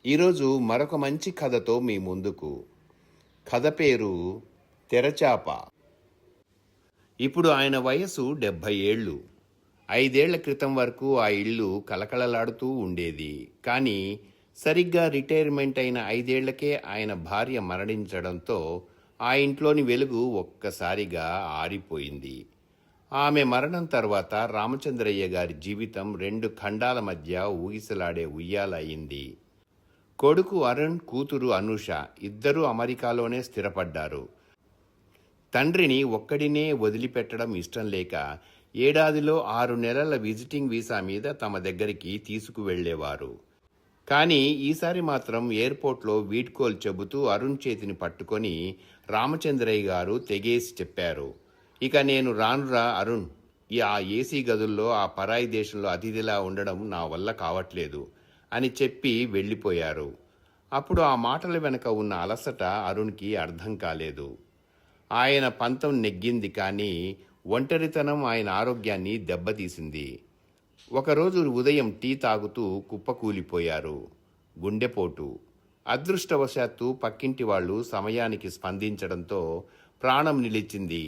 ఈరోజు మరొక మంచి కథతో మీ ముందుకు. కథ పేరు తెరచాప. ఇప్పుడు ఆయన వయసు 70 ఏళ్ళు. 5 ఏళ్ల క్రితం వరకు ఆ ఇల్లు కలకలలాడుతూ ఉండేది. కానీ సరిగ్గా రిటైర్మెంట్ అయిన 5 ఏళ్లకే ఆయన భార్య మరణించడంతో ఆ ఇంట్లోని వెలుగు ఒక్కసారిగా ఆరిపోయింది. ఆమె మరణం తర్వాత రామచంద్రయ్య గారి జీవితం 2 ఖండాల మధ్య ఊగిసలాడే ఉయ్యాల అయింది. కొడుకు అరుణ్, కూతురు అనూష ఇద్దరూ అమెరికాలోనే స్థిరపడ్డారు. తండ్రిని ఒక్కడినే వదిలిపెట్టడం ఇష్టం లేక ఏడాదిలో 6 నెలల విజిటింగ్ వీసా మీద తమ దగ్గరికి తీసుకువెళ్లేవారు. కానీ ఈసారి మాత్రం ఎయిర్పోర్ట్లో వీడ్కోలు చెబుతూ అరుణ్ చేతిని పట్టుకొని రామచంద్రయ్య గారు తెగేసి చెప్పారు, ఇక నేను రానురా అరుణ్, ఆ ఏసీ గదుల్లో ఆ పరాయి దేశంలో అతిథిలా ఉండడం నా వల్ల కావట్లేదు అని చెప్పి వెళ్ళిపోయారు. అప్పుడు ఆ మాటల వెనక ఉన్న అలసట అరుణ్కి అర్థం కాలేదు. ఆయన పంతం నెగ్గింది, కానీ ఒంటరితనం ఆయన ఆరోగ్యాన్ని దెబ్బతీసింది. ఒకరోజు ఉదయం టీ తాగుతూ కుప్పకూలిపోయారు. గుండెపోటు. అదృష్టవశాత్తు పక్కింటి వాళ్ళు సమయానికి స్పందించడంతో ప్రాణం నిలిచింది.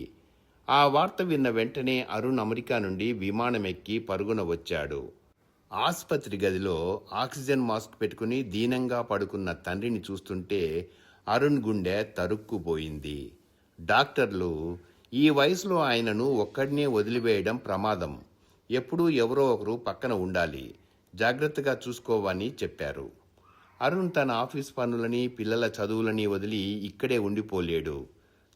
ఆ వార్త విన్న వెంటనే అరుణ్ అమెరికా నుండి విమానమెక్కి పరుగున వచ్చాడు. ఆసుపత్రి గదిలో ఆక్సిజన్ మాస్క్ పెట్టుకుని దీనంగా పడుకున్న తండ్రిని చూస్తుంటే అరుణ్ గుండె తరుక్కుపోయింది. డాక్టర్లు ఈ వయసులో ఆయనను ఒక్కడినే వదిలివేయడం ప్రమాదం, ఎప్పుడూ ఎవరో ఒకరు పక్కన ఉండాలి, జాగ్రత్తగా చూసుకోవని చెప్పారు. అరుణ్ తన ఆఫీస్ పనులని పిల్లల చదువులని వదిలి ఇక్కడే ఉండిపోలేడు.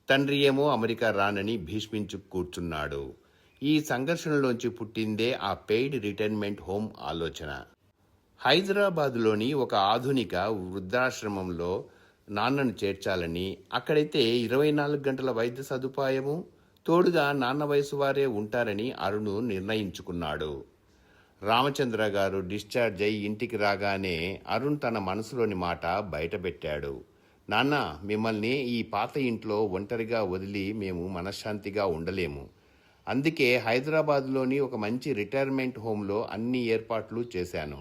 తండ్రి ఏమో అమెరికా రానని భీష్మించు కూర్చున్నాడు. ఈ సంఘర్షణలోంచి పుట్టిందే ఆ పెయిడ్ రిటైర్మెంట్ హోమ్ ఆలోచన. హైదరాబాదులోని ఒక ఆధునిక వృద్ధాశ్రమంలో నాన్నను చేర్చాలని, అక్కడైతే 24 గంటల వైద్య సదుపాయము, తోడుగా నాన్న వయసు వారే ఉంటారని అరుణ్ నిర్ణయించుకున్నాడు. రామచంద్ర గారు డిశ్చార్జ్ అయి ఇంటికి రాగానే అరుణ్ తన మనసులోని మాట బయటపెట్టాడు. నాన్న, మిమ్మల్ని ఈ పాత ఇంట్లో ఒంటరిగా వదిలి మేము మనశ్శాంతిగా ఉండలేము. అందుకే హైదరాబాద్లోని ఒక మంచి రిటైర్మెంట్ హోంలో అన్ని ఏర్పాట్లు చేశాను.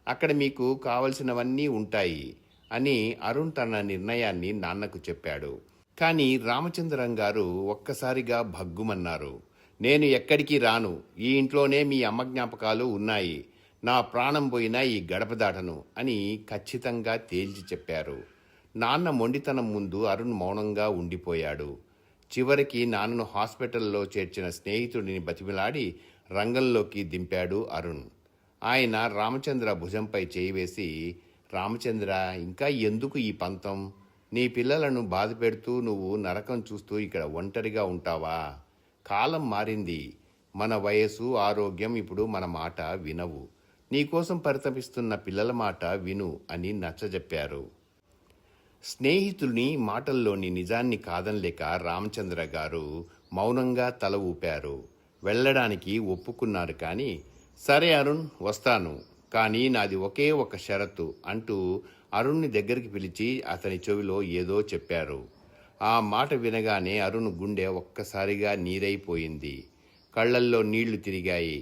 అక్కడ మీకు కావలసినవన్నీ ఉంటాయి అని అరుణ్ తన నిర్ణయాన్ని నాన్నకు చెప్పాడు. కానీ రామచంద్రం గారు ఒక్కసారిగా భగ్గుమన్నారు. నేను ఎక్కడికి రాను, ఈ ఇంట్లోనే మీ అమ్మ జ్ఞాపకాలు ఉన్నాయి, నా ప్రాణం పోయినా ఈ గడప దాటను అని ఖచ్చితంగా తేల్చి చెప్పారు. నాన్న మొండితనం ముందు అరుణ్ మౌనంగా ఉండిపోయాడు. చివరికి నాన్నను హాస్పిటల్లో చేర్చిన స్నేహితుడిని బతిమిలాడి రంగంలోకి దింపాడు అరుణ్. ఆయన రామచంద్ర భుజంపై చేయి వేసి, రామచంద్ర, ఇంకా ఎందుకు ఈ పంతం? నీ పిల్లలను బాధ పెడుతూ నువ్వు నరకం చూస్తూ ఇక్కడ ఒంటరిగా ఉంటావా? కాలం మారింది, మన వయసు ఆరోగ్యం ఇప్పుడు మన మాట వినవు. నీకోసం పరితపిస్తున్న పిల్లల మాట విను అని నచ్చజెప్పారు. స్నేహితుని మాటల్లోని నిజాన్ని కాదనలేక రామచంద్ర గారు మౌనంగా తల ఊపారు. వెళ్ళడానికి ఒప్పుకున్నారు. కానీ సరే అరుణ్, వస్తాను, కానీ నాది ఒకే ఒక షరతు అంటూ అరుణ్ని దగ్గరికి పిలిచి అతని చెవిలో ఏదో చెప్పారు. ఆ మాట వినగానే అరుణ్ గుండె ఒక్కసారిగా నీరైపోయింది. కళ్ళల్లో నీళ్లు తిరిగాయి.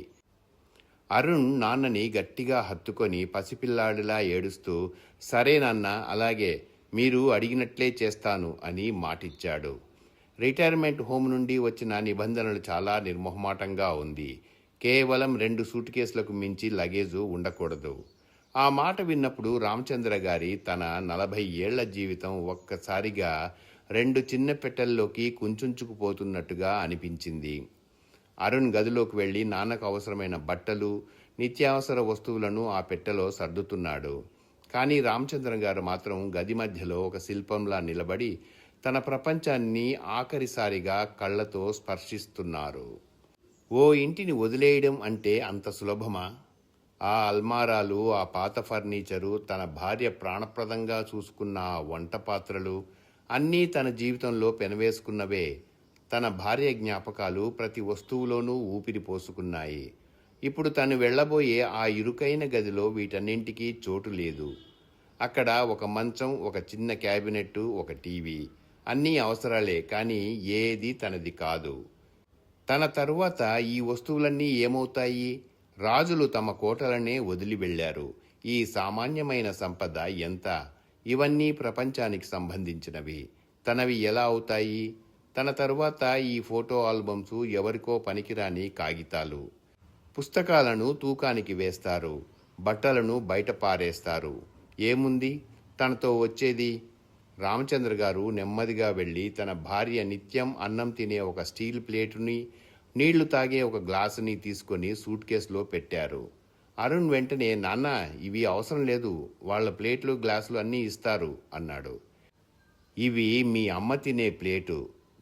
అరుణ్ నాన్నని గట్టిగా హత్తుకొని పసిపిల్లాడిలా ఏడుస్తూ, సరే నాన్న, అలాగే, మీరు అడిగినట్లే చేస్తాను అని మాటిచ్చాడు. రిటైర్మెంట్ హోమ్ నుండి వచ్చిన నిబంధనలు చాలా నిర్మోహమాటంగా ఉంది. కేవలం 2 సూట్ కేసులకు మించి లగేజు ఉండకూడదు. ఆ మాట విన్నప్పుడు రామచంద్ర గారి తన 40 ఏళ్ల జీవితం ఒక్కసారిగా 2 చిన్న పెట్టెల్లోకి కుంచుకుపోతున్నట్టుగా అనిపించింది. అరుణ్ గదిలోకి వెళ్ళి నాన్నకు అవసరమైన బట్టలు, నిత్యావసర వస్తువులను ఆ పెట్టెలో సర్దుతున్నాడు. కానీ రామచంద్ర గారు మాత్రం గది మధ్యలో ఒక శిల్పంలా నిలబడి తన ప్రపంచాన్ని ఆఖరిసారిగా కళ్ళతో స్పర్శిస్తున్నారు. ఓ ఇంటిని వదిలేయడం అంటే అంత సులభమా? ఆ అల్మారాలు, ఆ పాత ఫర్నిచరు, తన భార్య ప్రాణప్రదంగా చూసుకున్న ఆ వంట పాత్రలు అన్నీ తన జీవితంలో పెనవేసుకున్నవే. తన భార్య జ్ఞాపకాలు ప్రతి వస్తువులోనూ ఊపిరి పోసుకున్నాయి. ఇప్పుడు తను వెళ్లబోయే ఆ ఇరుకైన గదిలో వీటన్నింటికీ చోటు లేదు. అక్కడ ఒక మంచం, ఒక చిన్న క్యాబినెట్, ఒక టీవీ, అన్నీ అవసరాలే, కానీ ఏది తనది కాదు. తన తరువాత ఈ వస్తువులన్నీ ఏమవుతాయి? రాజులు తమ కోటలనే వదిలి వెళ్లారు. ఈ సామాన్యమైన సంపద ఎంత? ఇవన్నీ ప్రపంచానికి సంబంధించినవి. తనవి ఎలా అవుతాయి? తన తరువాత ఈ ఫోటో ఆల్బమ్స్ ఎవరికో పనికిరాని కాగితాలు. పుస్తకాలను తూకానికి వేస్తారు, బట్టలను బయట పారేస్తారు. ఏముంది తనతో వచ్చేది? రామచంద్ర గారు నెమ్మదిగా వెళ్ళి తన భార్య నిత్యం అన్నం తినే ఒక స్టీల్ ప్లేటుని, నీళ్లు తాగే ఒక గ్లాసుని తీసుకొని సూట్ కేసులో పెట్టారు. అరుణ్ వెంటనే, నాన్న, ఇవి అవసరం లేదు, వాళ్ళ ప్లేట్లు గ్లాసులు అన్నీ ఇస్తారు అన్నాడు. ఇవి మీ అమ్మ తినే ప్లేటు,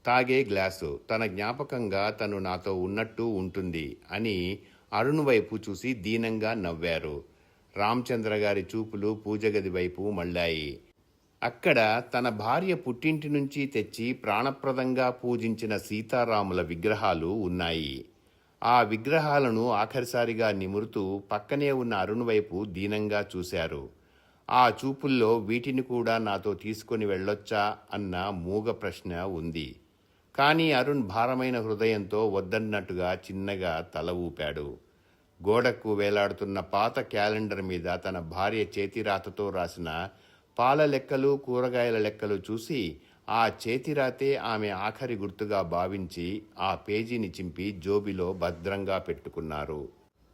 తాగే గ్లాసు, తన జ్ఞాపకంగా తను నాతో ఉన్నట్టు ఉంటుంది అని అరుణ్ వైపు చూసి దీనంగా నవ్వారు. రామచంద్ర గారి చూపులు పూజగది వైపు మళ్ళాయి. అక్కడ తన భార్య పుట్టింటి నుంచి తెచ్చి ప్రాణప్రదంగా పూజించిన సీతారాముల విగ్రహాలు ఉన్నాయి. ఆ విగ్రహాలను ఆఖరిసారిగా నిమురుతూ పక్కనే ఉన్న అరుణ్ వైపు దీనంగా చూశారు. ఆ చూపుల్లో వీటిని కూడా నాతో తీసుకొని వెళ్ళొచ్చా అన్న మూగ ప్రశ్న ఉంది. కానీ అరుణ్ భారమైన హృదయంతో వద్దన్నట్టుగా చిన్నగా తల ఊపాడు. గోడకు వేలాడుతున్న పాత క్యాలెండర్ మీద తన భార్య చేతిరాతతో రాసిన పాల లెక్కలు, కూరగాయల లెక్కలు చూసి ఆ చేతిరాతే ఆమె ఆఖరి గుర్తుగా భావించి ఆ పేజీని చింపి జోబిలో భద్రంగా పెట్టుకున్నారు.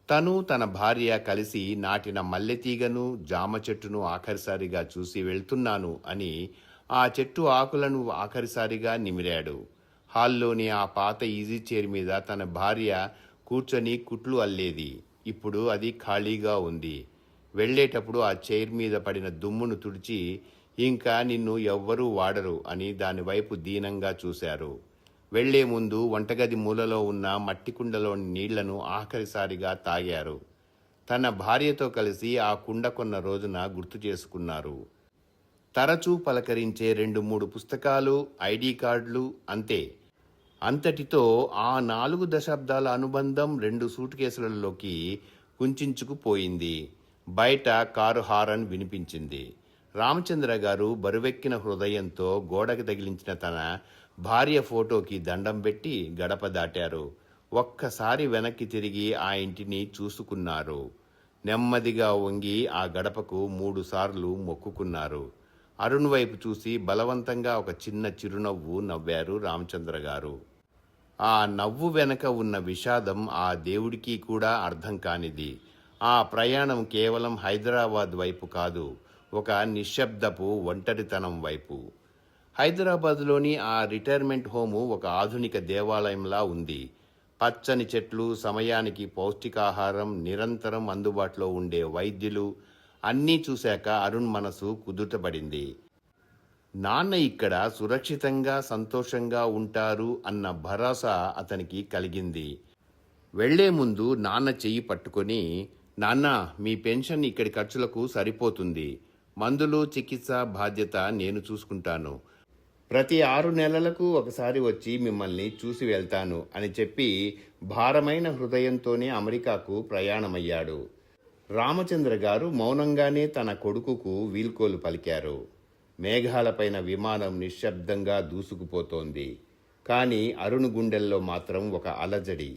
తను తన భార్య కలిసి నాటిన మల్లెతీగను, జామ చెట్టును ఆఖరిసారిగా చూసి వెళ్తున్నాను అని ఆ చెట్టు ఆకులను ఆఖరిసారిగా నిమిరాడు. హాల్లోని ఆ పాత ఈజీ చైర్ మీద తన భార్య కూర్చొని కుట్లు అల్లేది. ఇప్పుడు అది ఖాళీగా ఉంది. వెళ్లేటప్పుడు ఆ చైర్ మీద పడిన దుమ్మును తుడిచి, ఇంకా నిన్ను ఎవ్వరూ వాడరు అని దానివైపు దీనంగా చూశారు. వెళ్లే ముందు వంటగది మూలలో ఉన్న మట్టి కుండలోని నీళ్లను ఆఖరిసారిగా తాగారు. తన భార్యతో కలిసి ఆ కుండ కొన్న రోజున గుర్తు చేసుకున్నారు. తరచూ పలకరించే 2-3 పుస్తకాలు, ఐడి కార్డులు, అంతే. అంతటితో ఆ 4 దశాబ్దాల అనుబంధం 2 సూట్ కేసులలోకి కుంచుకుపోయింది. బయట కారు హారన్ వినిపించింది. రామచంద్ర గారు బరువెక్కిన హృదయంతో గోడకి తగిలించిన తన భార్య ఫోటోకి దండం పెట్టి గడప దాటారు. ఒక్కసారి వెనక్కి తిరిగి ఆ ఇంటిని చూసుకున్నారు. నెమ్మదిగా వంగి ఆ గడపకు 3 సార్లు మొక్కుకున్నారు. అరుణ్ వైపు చూసి బలవంతంగా ఒక చిన్న చిరునవ్వు నవ్వారు రామచంద్ర గారు. ఆ నవ్వు వెనక ఉన్న విషాదం ఆ దేవుడికి కూడా అర్థం కానిది. ఆ ప్రయాణం కేవలం హైదరాబాద్ వైపు కాదు, ఒక నిశ్శబ్దపు ఒంటరితనం వైపు. హైదరాబాద్లోని ఆ రిటైర్మెంట్ హోము ఒక ఆధునిక దేవాలయంలా ఉంది. పచ్చని చెట్లు, సమయానికి పౌష్టికాహారం, నిరంతరం అందుబాటులో ఉండే వైద్యులు అన్నీ చూశాక అరుణ్ మనసు కుదుటపడింది. నాన్న ఇక్కడ సురక్షితంగా, సంతోషంగా ఉంటారు అన్న భరోసా అతనికి కలిగింది. వెళ్లే ముందు నాన్న చెయ్యి పట్టుకొని, నాన్న, మీ పెన్షన్ ఇక్కడి ఖర్చులకు సరిపోతుంది. మందులు, చికిత్స బాధ్యత నేను చూసుకుంటాను. ప్రతి 6 నెలలకు ఒకసారి వచ్చి మిమ్మల్ని చూసి వెళ్తాను అని చెప్పి భారమైన హృదయంతోనే అమెరికాకు ప్రయాణమయ్యాడు. రామచంద్ర గారు మౌనంగానే తన కొడుకుకు వీల్కోలు పలికారు. మేఘాలపైన విమానం నిశ్శబ్దంగా దూసుకుపోతోంది. కానీ అరుణ్ గుండెల్లో మాత్రం ఒక అలజడి.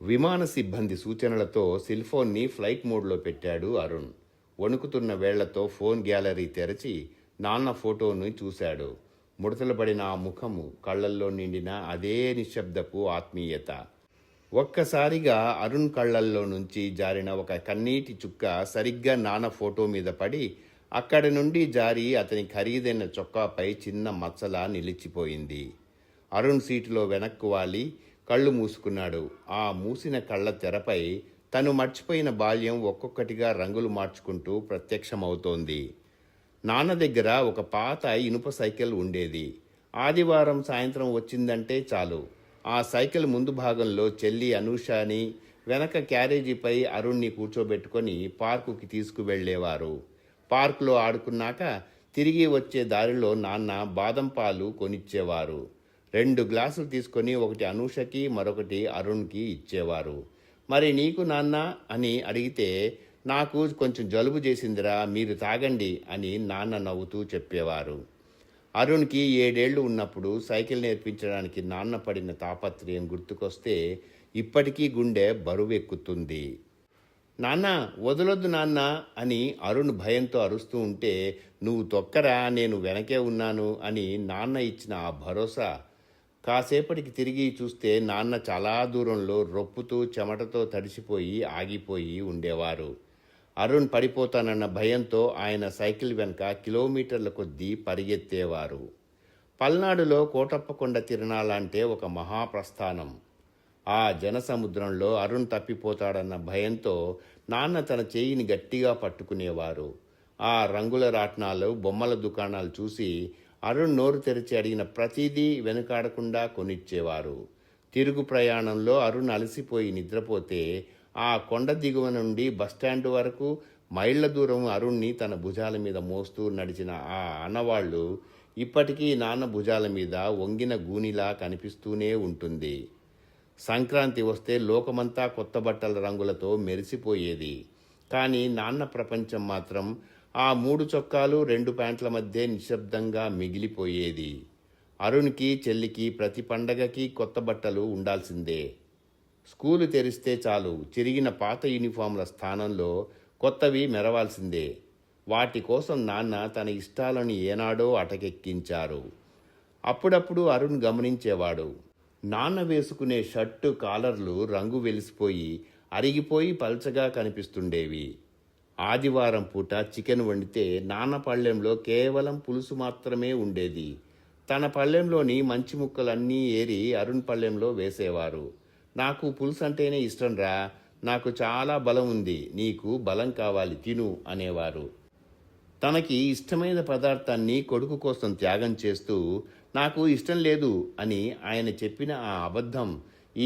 విమాన సిబ్బంది సూచనలతో సెల్ఫోన్ని ఫ్లైట్ మోడ్లో పెట్టాడు అరుణ్. వణుకుతున్న వేళ్లతో ఫోన్ గ్యాలరీ తెరచి నాన్న ఫోటోను చూశాడు. ముడతలుపడిన ఆ ముఖము, కళ్లల్లో నిండిన అదే నిశ్శబ్దపు ఆత్మీయత. ఒక్కసారిగా అరుణ్ కళ్లల్లో నుంచి జారిన ఒక కన్నీటి చుక్క సరిగ్గా నాన్న ఫోటో మీద పడి అక్కడి నుండి జారి అతని ఖరీదైన చొక్కాపై చిన్న మచ్చలా నిలిచిపోయింది. అరుణ్ సీటులో వెనక్కు వాలి కళ్ళు మూసుకున్నాడు. ఆ మూసిన కళ్ళ తెరపై తను మర్చిపోయిన బాల్యం ఒక్కొక్కటిగా రంగులు మార్చుకుంటూ ప్రత్యక్షమవుతోంది. నాన్న దగ్గర ఒక పాత ఇనుప సైకిల్ ఉండేది. ఆదివారం సాయంత్రం వచ్చిందంటే చాలు, ఆ సైకిల్ ముందు భాగంలో చెల్లి అనూషని, వెనక క్యారేజీపై అరుణ్ని కూర్చోబెట్టుకొని పార్కుకి తీసుకువెళ్లేవారు. పార్కులో ఆడుకున్నాక తిరిగి వచ్చే దారిలో నాన్న బాదం పాలు కొనిచ్చేవారు. 2 గ్లాసులు తీసుకొని ఒకటి అనూషకి, మరొకటి అరుణ్కి ఇచ్చేవారు. మరి నీకు నాన్న అని అడిగితే, నాకు కొంచెం జలుబు చేసిందిరా, మీరు తాగండి అని నాన్న నవ్వుతూ చెప్పేవారు. అరుణ్కి 7 ఏళ్లు ఉన్నప్పుడు సైకిల్ నేర్పించడానికి నాన్న పడిన తాపత్రయం గుర్తుకొస్తే ఇప్పటికీ గుండె బరువెక్కుతుంది. నాన్న, వదలొద్దు నాన్న అని అరుణ్ భయంతో అరుస్తూ ఉంటే, నువ్వు తొక్కరా, నేను వెనకే ఉన్నాను అని నాన్న ఇచ్చిన ఆ భరోసా. కాసేపటికి తిరిగి చూస్తే నాన్న చాలా దూరంలో రొప్పుతూ చెమటతో తడిసిపోయి ఆగిపోయి ఉండేవారు. అరుణ్ పడిపోతానన్న భయంతో ఆయన సైకిల్ వెనక కిలోమీటర్ల కొద్దీ పరిగెత్తేవారు. పల్నాడులో కోటప్పకొండ తిరణాలంటే ఒక మహాప్రస్థానం. ఆ జనసముద్రంలో అరుణ్ తప్పిపోతాడన్న భయంతో నాన్న తన చేయిని గట్టిగా పట్టుకునేవారు. ఆ రంగుల రాట్నాలు, బొమ్మల దుకాణాలు చూసి అరుణ్ నోరు తెరిచి అడిగిన ప్రతిదీ వెనుకాడకుండా కొనిచ్చేవారు. తిరుగు ప్రయాణంలో అరుణ్ అలసిపోయి నిద్రపోతే ఆ కొండ దిగువ నుండి బస్టాండ్ వరకు మైళ్ల దూరం అరుణ్ని తన భుజాల మీద మోస్తూ నడిచిన ఆ ఆనవాళ్లు ఇప్పటికీ నాన్న భుజాల మీద వంగిన గూనిలా కనిపిస్తూనే ఉంటుంది. సంక్రాంతి వస్తే లోకమంతా కొత్త బట్టల రంగులతో మెరిసిపోయేది. కానీ నాన్న ప్రపంచం మాత్రం ఆ 3 చొక్కాలు 2 ప్యాంట్ల మధ్య నిశ్శబ్దంగా మిగిలిపోయేది. అరుణ్కి, చెల్లికి ప్రతి పండగకి కొత్త బట్టలు ఉండాల్సిందే. స్కూలు తెరిస్తే చాలు చిరిగిన పాత యూనిఫామ్ల స్థానంలో కొత్తవి మెరవాల్సిందే. వాటి కోసం నాన్న తన ఇష్టాలను ఏనాడో అటకెక్కించారు. అప్పుడప్పుడు అరుణ్ గమనించేవాడు. నాన్న వేసుకునే షర్టు కాలర్లు రంగు వెలిసిపోయి అరిగిపోయి పల్చగా కనిపిస్తుండేవి. ఆదివారం పూట చికెన్ వండితే నాన్న పళ్ళెంలో కేవలం పులుసు మాత్రమే ఉండేది. తన పళ్ళెంలోని మంచి ముక్కలన్నీ ఏరి అరుణ్ పళ్ళెంలో వేసేవారు. నాకు పులుసు అంటేనే ఇష్టంరా, నాకు చాలా బలం ఉంది, నీకు బలం కావాలి తిను అనేవారు. తనకి ఇష్టమైన పదార్థాన్ని కొడుకు కోసం త్యాగం చేస్తూ నాకు ఇష్టం లేదు అని ఆయన చెప్పిన ఆ అబద్ధం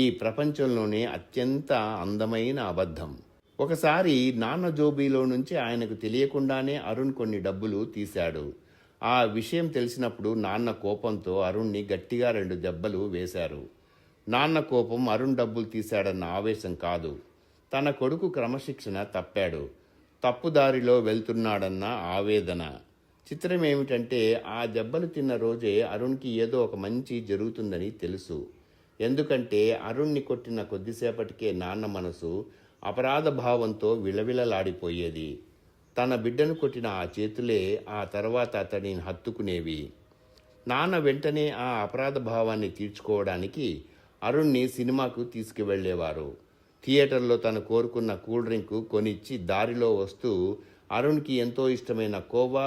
ఈ ప్రపంచంలోనే అత్యంత అందమైన అబద్ధం. ఒకసారి నాన్న జోబీలో నుంచి ఆయనకు తెలియకుండానే అరుణ్ కొన్ని డబ్బులు తీశాడు. ఆ విషయం తెలిసినప్పుడు నాన్న కోపంతో అరుణ్ని గట్టిగా 2 దెబ్బలు వేశారు. నాన్న కోపం అరుణ్ డబ్బులు తీశాడన్న ఆవేశం కాదు, తన కొడుకు క్రమశిక్షణ తప్పాడు, తప్పుదారిలో వెళ్తున్నాడన్న ఆవేదన. చిత్రం ఏమిటంటే ఆ దెబ్బలు తిన్న రోజే అరుణ్కి ఏదో ఒక మంచి జరుగుతుందని తెలుసు. ఎందుకంటే అరుణ్ని కొట్టిన కొద్దిసేపటికే నాన్న మనసు అపరాధ భావంతో విలవిలలాడిపోయేది. తన బిడ్డను కొట్టిన ఆ చేతులే ఆ తర్వాత అతడిని హత్తుకునేవి. నాన్న వెంటనే ఆ అపరాధ భావాన్ని తీర్చుకోవడానికి అరుణ్ని సినిమాకు తీసుకువెళ్లేవారు. థియేటర్లో తను కోరుకున్న కూల్ డ్రింక్ కొనిచ్చి దారిలో వస్తూ అరుణ్కి ఎంతో ఇష్టమైన కోవా,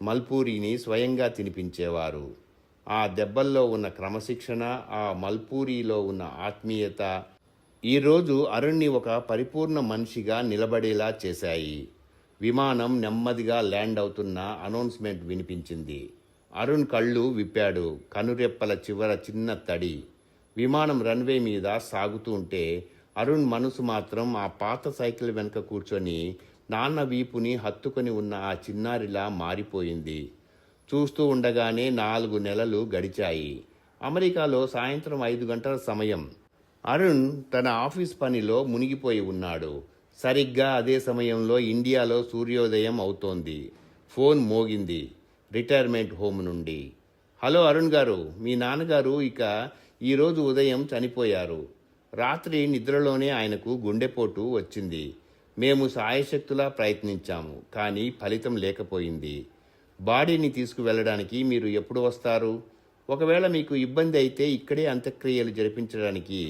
మల్పూరిని స్వయంగా తినిపించేవారు. ఆ దెబ్బల్లో ఉన్న క్రమశిక్షణ, ఆ మల్పూరిలో ఉన్న ఆత్మీయత ఈరోజు అరుణ్ని ఒక పరిపూర్ణ మనిషిగా నిలబడేలా చేశాయి. విమానం నెమ్మదిగా ల్యాండ్ అవుతున్న అనౌన్స్మెంట్ వినిపించింది. అరుణ్ కళ్ళు విప్పాడు. కనురెప్పల చివర చిన్న తడి. విమానం రన్వే మీద సాగుతూ ఉంటే అరుణ్ మనసు మాత్రం ఆ పాత సైకిల్ వెనుక కూర్చొని నాన్న వీపుని హత్తుకొని ఉన్న ఆ చిన్నారిలా మారిపోయింది. చూస్తూ ఉండగానే 4 నెలలు గడిచాయి. అమెరికాలో సాయంత్రం 5 గంటల సమయం. అరుణ్ తన ఆఫీస్ పనిలో మునిగిపోయి ఉన్నాడు. సరిగ్గా అదే సమయంలో ఇండియాలో సూర్యోదయం అవుతోంది. ఫోన్ మోగింది. రిటైర్మెంట్ హోమ్ నుండి. హలో అరుణ్ గారు, మీ నాన్నగారు ఈరోజు ఉదయం చనిపోయారు. రాత్రి నిద్రలోనే ఆయనకు గుండెపోటు వచ్చింది. మేము సాయశక్తులా ప్రయత్నించాము, కానీ ఫలితం లేకపోయింది. బాడీని తీసుకువెళ్ళడానికి మీరు ఎప్పుడు వస్తారు? ఒకవేళ మీకు ఇబ్బంది అయితే ఇక్కడే అంత్యక్రియలు జరిపించడానికి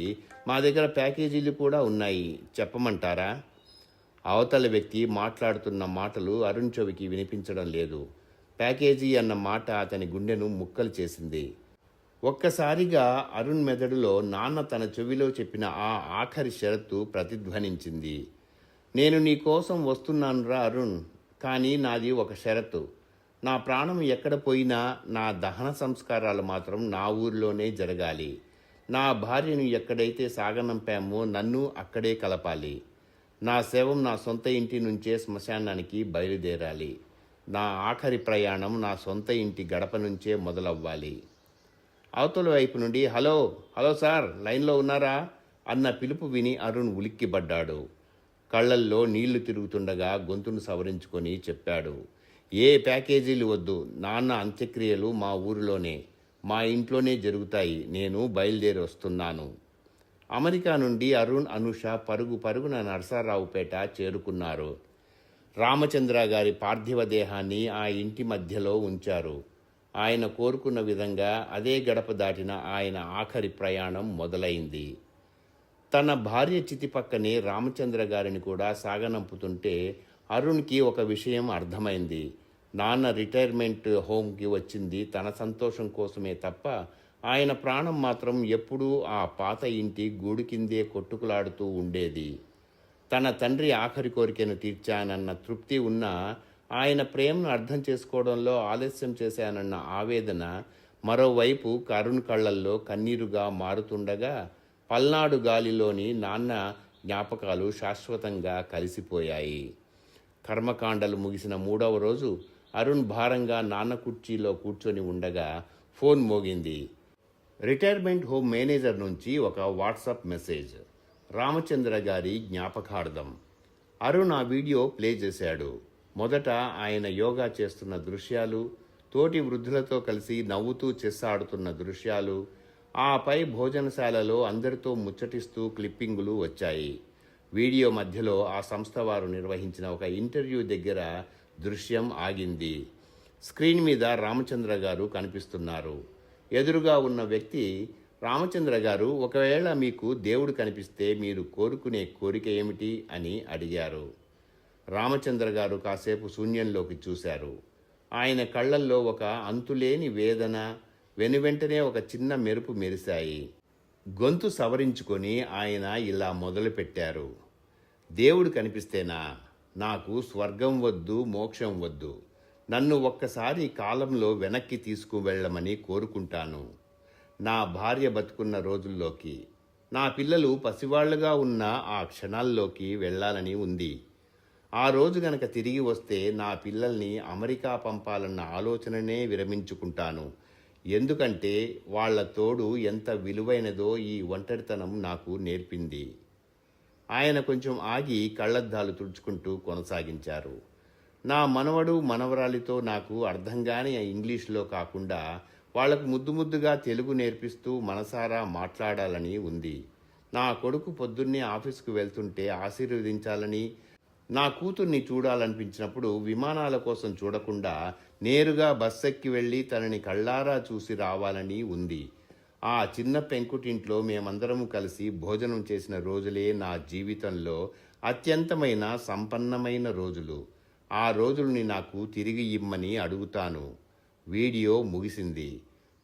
మా దగ్గర ప్యాకేజీలు కూడా ఉన్నాయి, చెప్పమంటారా? అవతల వ్యక్తి మాట్లాడుతున్న మాటలు అరుణ్ చెవికి వినిపించడం లేదు. ప్యాకేజీ అన్న మాట అతని గుండెను ముక్కలు చేసింది. ఒక్కసారిగా అరుణ్ మెదడులో నాన్న తన చెవిలో చెప్పిన ఆ ఆఖరి షరతు ప్రతిధ్వనించింది. నేను నీ కోసం వస్తున్నానురా అరుణ్, కానీ నాది ఒక షరతు. నా ప్రాణం ఎక్కడ పోయినా నా దహన సంస్కారాలు మాత్రం నా ఊరిలోనే జరగాలి. నా భార్యను ఎక్కడైతే సాగనంపామో నన్ను అక్కడే కలపాలి. నా శవం నా సొంత ఇంటి నుంచే శ్మశానానికి బయలుదేరాలి. నా ఆఖరి ప్రయాణం నా సొంత ఇంటి గడప నుంచే మొదలవ్వాలి. అవతల వైపు నుండి హలో హలో సార్, లైన్లో ఉన్నారా అన్న పిలుపు విని అరుణ్ ఉలిక్కిపడ్డాడు. కళ్ళల్లో నీళ్లు తిరుగుతుండగా గొంతును సవరించుకొని చెప్పాడు, ఏ ప్యాకేజీలు వద్దు, నాన్న అంత్యక్రియలు మా ఊరిలోనే, మా ఇంట్లోనే జరుగుతాయి, నేను బయలుదేరి వస్తున్నాను. అమెరికా నుండి అరుణ్, అనుష పరుగు పరుగున నరసరావుపేట చేరుకున్నారు. రామచంద్ర గారి పార్థివ దేహాన్ని ఆ ఇంటి మధ్యలో ఉంచారు. ఆయన కోరుకున్న విధంగా అదే గడప దాటిన ఆయన ఆఖరి ప్రయాణం మొదలైంది. తన భార్య చితి పక్కనే రామచంద్ర గారిని కూడా సాగనంపుతుంటే అరుణ్కి ఒక విషయం అర్థమైంది. నాన్న రిటైర్మెంట్ హోమ్కి వచ్చింది తన సంతోషం కోసమే తప్ప ఆయన ప్రాణం మాత్రం ఎప్పుడూ ఆ పాత ఇంటి గూడు కిందే కొట్టుకులాడుతూ ఉండేది. తన తండ్రి ఆఖరి కోరికను తీర్చానన్న తృప్తి ఉన్నా ఆయన ప్రేమను అర్థం చేసుకోవడంలో ఆలస్యం చేశానన్న ఆవేదన మరోవైపు అరుణ్ కళ్ళల్లో కన్నీరుగా మారుతుండగా పల్నాడు గాలిలోని నాన్న జ్ఞాపకాలు శాశ్వతంగా కలిసిపోయాయి. కర్మకాండలు ముగిసిన 3వ రోజు అరుణ్ భారంగా నాన్న కుర్చీలో కూర్చొని ఉండగా ఫోన్ మోగింది. రిటైర్మెంట్ హోమ్ మేనేజర్ నుంచి ఒక వాట్సాప్ మెసేజ్. రామచంద్ర గారి జ్ఞాపకార్థం. అరుణ్ ఆ వీడియో ప్లే చేశాడు. మొదట ఆయన యోగా చేస్తున్న దృశ్యాలు, తోటి వృద్ధులతో కలిసి నవ్వుతూ చెస్ ఆడుతున్న దృశ్యాలు, ఆపై భోజనశాలలో అందరితో ముచ్చటిస్తూ క్లిప్పింగులు వచ్చాయి. వీడియో మధ్యలో ఆ సంస్థ వారు నిర్వహించిన ఒక ఇంటర్వ్యూ దగ్గర దృశ్యం ఆగింది. స్క్రీన్ మీద రామచంద్ర గారు కనిపిస్తున్నారు. ఎదురుగా ఉన్న వ్యక్తి, రామచంద్ర గారు, ఒకవేళ మీకు దేవుడు కనిపిస్తే మీరు కోరుకునే కోరిక ఏమిటి అని అడిగారు. రామచంద్ర గారు కాసేపు శూన్యంలోకి చూశారు. ఆయన కళ్ళల్లో ఒక అంతులేని వేదన, వెనువెంటనే ఒక చిన్న మెరుపు మెరిశాయి. గొంతు సవరించుకొని ఆయన ఇలా మొదలుపెట్టారు. దేవుడు కనిపిస్తేనా? నాకు స్వర్గం వద్దు, మోక్షం వద్దు. నన్ను ఒక్కసారి కాలంలో వెనక్కి తీసుకువెళ్ళమని కోరుకుంటాను. నా భార్య బతుకున్న రోజుల్లోకి, నా పిల్లలు పసివాళ్లుగా ఉన్న ఆ క్షణాల్లోకి వెళ్ళాలని ఉంది. ఆ రోజు గనక తిరిగి వస్తే నా పిల్లల్ని అమెరికా పంపాలన్న ఆలోచననే విరమించుకుంటాను. ఎందుకంటే వాళ్ల తోడు ఎంత విలువైనదో ఈ ఒంటరితనం నాకు నేర్పింది. ఆయన కొంచెం ఆగి కళ్ళద్దాలు తుడుచుకుంటూ కొనసాగించారు. నా మనవడు మనవరాలితో నాకు అర్థంగాని ఇంగ్లీష్లో కాకుండా వాళ్లకు ముద్దు ముద్దుగా తెలుగు నేర్పిస్తూ మనసారా మాట్లాడాలని ఉంది. నా కొడుకు పొద్దున్నే ఆఫీసుకు వెళ్తుంటే ఆశీర్వదించాలని, నా కూతుర్ని చూడాలనిపించినప్పుడు విమానాల కోసం చూడకుండా నేరుగా బస్ ఎక్కి వెళ్ళి తనని కళ్ళారా చూసి రావాలని ఉంది. ఆ చిన్న పెంకుటింట్లో మేమందరము కలిసి భోజనం చేసిన రోజులే నా జీవితంలో అత్యంతమైన సంపన్నమైన రోజులు. ఆ రోజుల్ని నాకు తిరిగి ఇమ్మని అడుగుతాను. వీడియో ముగిసింది.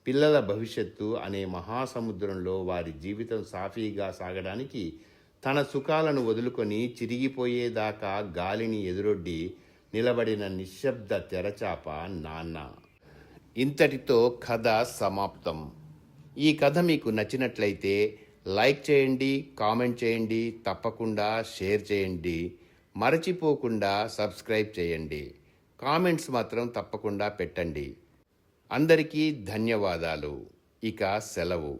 పిల్లల భవిష్యత్తు అనే మహాసముద్రంలో వారి జీవితం సాఫీగా సాగడానికి తన సుఖాలను వదులుకొని చిరిగిపోయేదాకా గాలిని ఎదురొడ్డి నిలబడిన నిశ్శబ్ద తెరచాప నాన్న. ఇంతటితో కథ సమాప్తం. ఈ కథ మీకు నచ్చినట్లయితే లైక్ చేయండి, కామెంట్ చేయండి, తప్పకుండా షేర్ చేయండి. మరచిపోకుండా సబ్స్క్రైబ్ చేయండి. కామెంట్స్ మాత్రం తప్పకుండా పెట్టండి. అందరికీ ధన్యవాదాలు. ఇక సెలవు.